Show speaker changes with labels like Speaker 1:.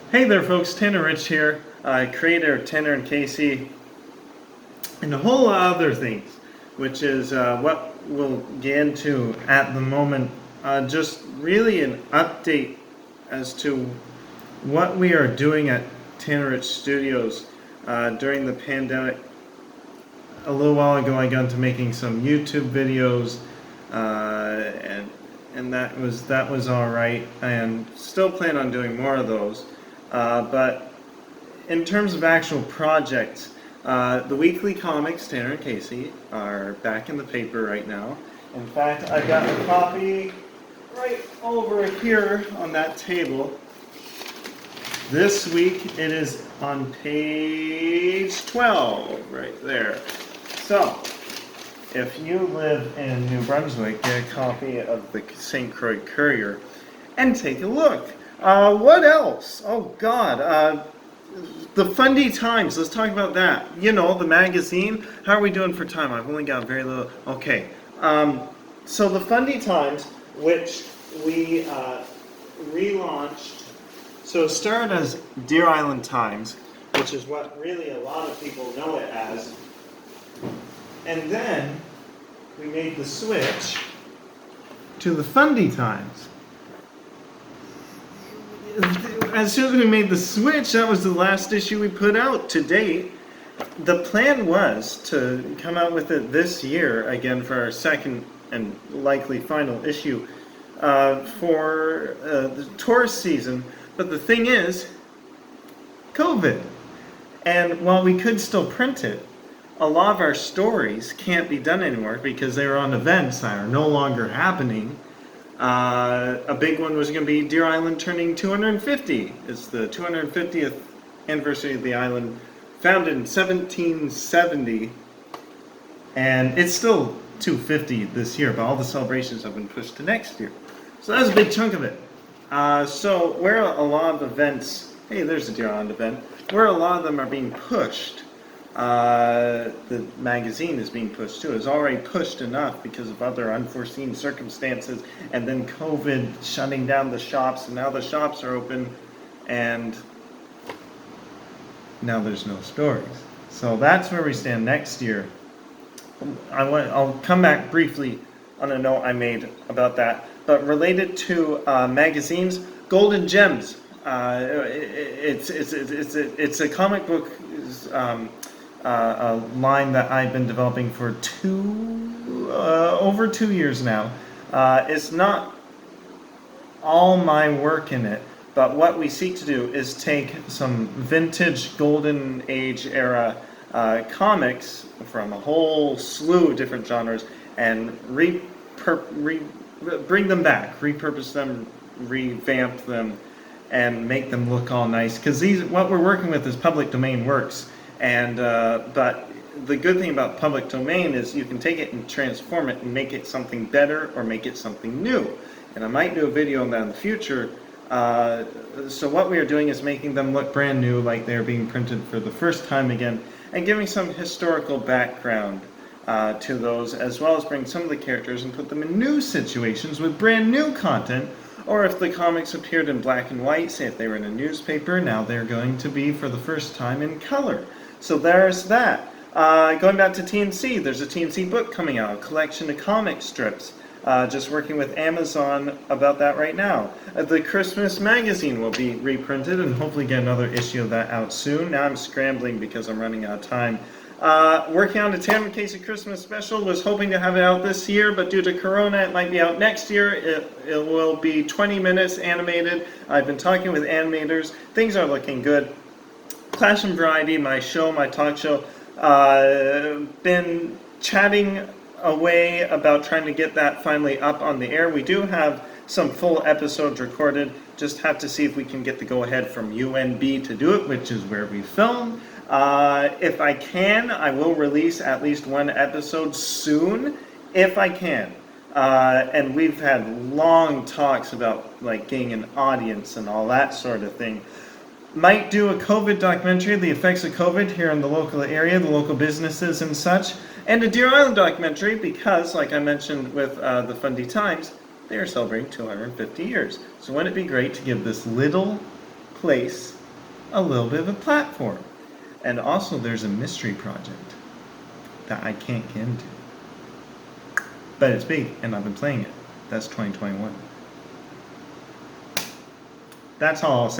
Speaker 1: Hey there folks, Tanner Riche here, creator of Tanner and Casey, and a whole lot of other things, which is what we'll get into at the moment. Just really an update as to what we are doing at Tanner Riche Studios during the pandemic. A little while ago I got into making some YouTube videos, and that was all right, and still plan on doing more of those. But in terms of actual projects, the weekly comics, Tanner and Casey, are back in the paper right now. In fact, I got a copy right over here on that table. This week it is on page 12, right there. So, if you live in New Brunswick, get a copy of the St. Croix Courier and take a look. What else? Oh God, the Fundy Times, let's talk about that. You know, the magazine. How are we doing for time? I've only got very little. Okay, so the Fundy Times, which we relaunched, so it started as Deer Island Times, which is what really a lot of people know it as, and then we made the switch to the Fundy Times. As soon as we made the switch, that was the last issue we put out to date. The plan was to come out with it this year, again for our second and likely final issue for the tourist season. But the thing is, COVID. And while we could still print it, a lot of our stories can't be done anymore because they were on events that are no longer happening. A big one was going to be Deer Island turning 250. It's the 250th anniversary of the island, founded in 1770, and it's still 250 this year, but all the celebrations have been pushed to next year. So that's a big chunk of it. So where a lot of events, hey, there's a Deer Island event, where a lot of them are being pushed, the magazine is being pushed too. It's already pushed enough because of other unforeseen circumstances, and then COVID shutting down the shops, and now the shops are open, and now there's no stories. So that's where we stand next year. I'll come back briefly on a note I made about that, but related to magazines, Golden Gems. It's a comic book. A line that I've been developing for over 2 years now. It's not all my work in it, but what we seek to do is take some vintage golden age era comics from a whole slew of different genres and bring them back, repurpose them, revamp them, and make them look all nice. Because what we're working with is public domain works. And but the good thing about public domain is you can take it and transform it and make it something better or make it something new. And I might do a video on that in the future. So what we are doing is making them look brand new, like they're being printed for the first time again, and giving some historical background to those, as well as bring some of the characters and put them in new situations with brand new content. Or if the comics appeared in black and white, say if they were in a newspaper, now they're going to be for the first time in color. So there's that. Going back to TNC, there's a TNC book coming out, a collection of comic strips. Just working with Amazon about that right now. The Christmas magazine will be reprinted and hopefully get another issue of that out soon. Now I'm scrambling because I'm running out of time. Working on the Tanner Casey Christmas special, was hoping to have it out this year, but due to Corona it might be out next year. It will be 20 minutes animated. I've been talking with animators. Things are looking good. Clash and Variety, my talk show, been chatting away about trying to get that finally up on the air. We do have some full episodes recorded, just have to see if we can get the go-ahead from UNB to do it, which is where we film. If I can, I will release at least one episode soon, if I can. And we've had long talks about like getting an audience and all that sort of thing. Might do a COVID documentary, the effects of COVID here in the local area, the local businesses and such, and a Deer Island documentary because, like I mentioned with the Fundy Times, they are celebrating 250 years. So wouldn't it be great to give this little place a little bit of a platform. And also there's a mystery project that I can't get into. But it's big, and I've been playing it. That's 2021. That's all I'll say.